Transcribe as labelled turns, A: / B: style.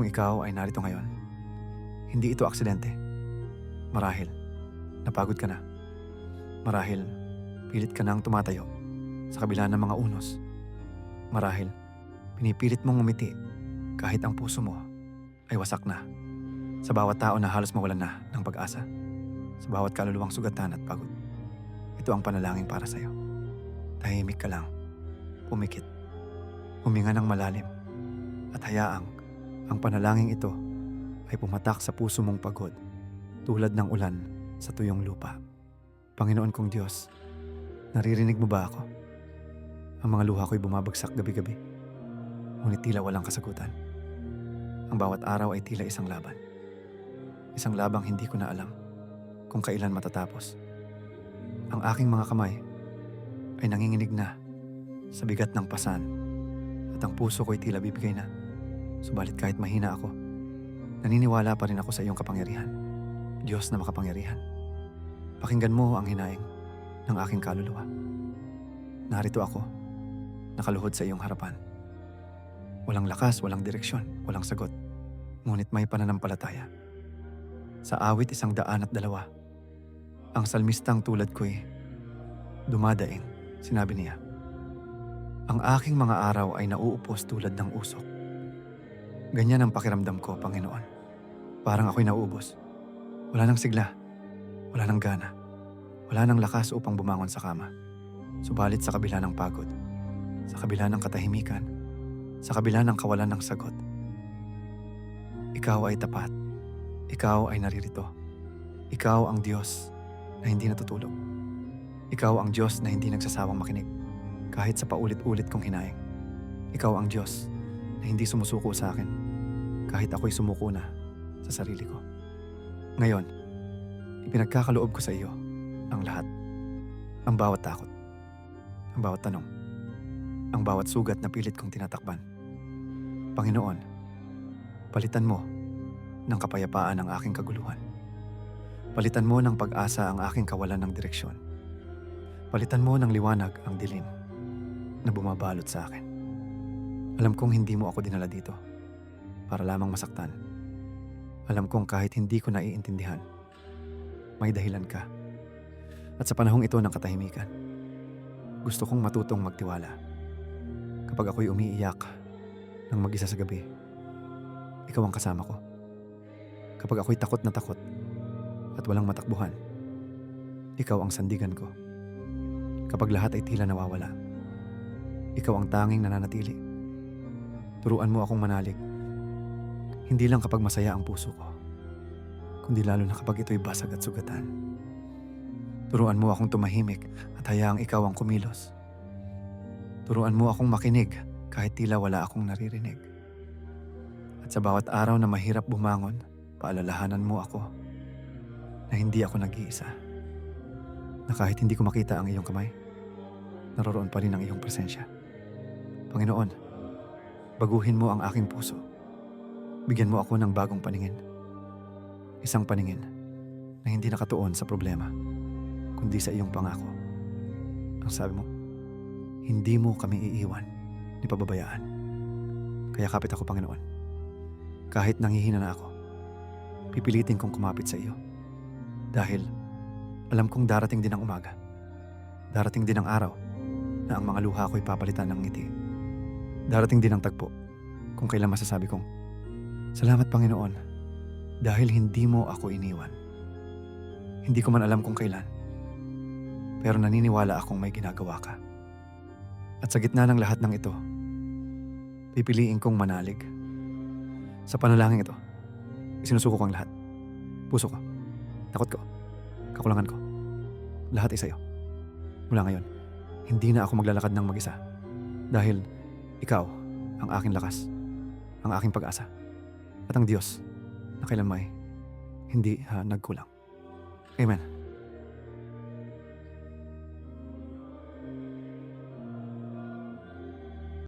A: Kung ikaw ay narito ngayon, hindi ito aksidente. Marahil, napagod ka na. Marahil, pilit ka nang tumatayo sa kabila ng mga unos. Marahil, pinipilit mong ngumiti kahit ang puso mo ay wasak na. Sa bawat tao na halos mawalan na ng pag-asa. Sa bawat kaluluwang sugatan at pagod. Ito ang panalangin para sa'yo. Tahimik ka lang. Pumikit. Huminga ng malalim. At hayaang ang panalangin ito ay pumatak sa puso mong pagod tulad ng ulan sa tuyong lupa. Panginoon kong Diyos, naririnig mo ba ako? Ang mga luha ko'y bumabagsak gabi-gabi. Ngunit tila walang kasagutan. Ang bawat araw ay tila isang laban. Isang labang hindi ko na alam kung kailan matatapos. Ang aking mga kamay ay nanginginig na sa bigat ng pasan at ang puso ko'y tila bibigay na. Subalit kahit mahina ako, naniniwala pa rin ako sa iyong kapangyarihan. Diyos na makapangyarihan. Pakinggan mo ang hinaing ng aking kaluluwa. Narito ako, nakaluhod sa iyong harapan. Walang lakas, walang direksyon, walang sagot. Ngunit may pananampalataya. Sa awit 102, ang salmistang tulad ko'y dumadaing, sinabi niya. Ang aking mga araw ay nauupos tulad ng usok. Ganyan ang pakiramdam ko, Panginoon. Parang ako'y nauubos. Wala nang sigla, wala nang gana, wala nang lakas upang bumangon sa kama. Subalit sa kabila ng pagod, sa kabila ng katahimikan, sa kabila ng kawalan ng sagot, ikaw ay tapat. Ikaw ay naririto. Ikaw ang Diyos na hindi natutulog. Ikaw ang Diyos na hindi nagsasawang makinig kahit sa paulit-ulit kong hinaing. Ikaw ang Diyos na hindi sumusuko sa akin kahit ako'y sumuko na sa sarili ko. Ngayon, ipinagkakaloob ko sa iyo ang lahat. Ang bawat takot, ang bawat tanong, ang bawat sugat na pilit kong tinatakban. Panginoon, palitan mo ng kapayapaan ang aking kaguluhan. Palitan mo ng pag-asa ang aking kawalan ng direksyon. Palitan mo ng liwanag ang dilim na bumabalot sa akin. Alam kong hindi mo ako dinala dito para lamang masaktan. Alam kong kahit hindi ko naiintindihan, may dahilan ka. At sa panahong ito ng katahimikan, gusto kong matutong magtiwala. Kapag ako'y umiiyak ng mag-isa sa gabi, ikaw ang kasama ko. Kapag ako'y takot na takot at walang matakbuhan, ikaw ang sandigan ko. Kapag lahat ay tila nawawala, ikaw ang tanging nananatili. Turuan mo akong manalig. Hindi lang kapag masaya ang puso ko, kundi lalo na kapag ito'y basag at sugatan. Turuan mo akong tumahimik at hayaang ikaw ang kumilos. Turuan mo akong makinig kahit tila wala akong naririnig. At sa bawat araw na mahirap bumangon, paalalahanan mo ako na hindi ako nag-iisa. Na kahit hindi ko makita ang iyong kamay, naroroon pa rin ang iyong presensya. Panginoon, baguhin mo ang aking puso. Bigyan mo ako ng bagong paningin. Isang paningin na hindi nakatuon sa problema, kundi sa iyong pangako. Ang sabi mo, hindi mo kami iiwan ni pababayaan. Kaya kapit ako, Panginoon. Kahit nangihina na ako, pipilitin kong kumapit sa iyo. Dahil alam kong darating din ang umaga. Darating din ang araw na ang mga luha ko'y papalitan ng ngiti. Darating din ang tagpo kung kailan masasabi kong, salamat, Panginoon, dahil hindi mo ako iniwan. Hindi ko man alam kung kailan, pero naniniwala akong may ginagawa ka. At sa gitna ng lahat ng ito, pipiliin kong manalig. Sa panalangin ito, isinusuko ko ang lahat. Puso ko, takot ko, kakulangan ko. Lahat ay sa'yo. Mula ngayon, hindi na ako maglalakad ng mag-isa. Dahil ikaw ang aking lakas, ang aking pag-asa. At ang Diyos na kailanmay hindi nagkulang. Amen.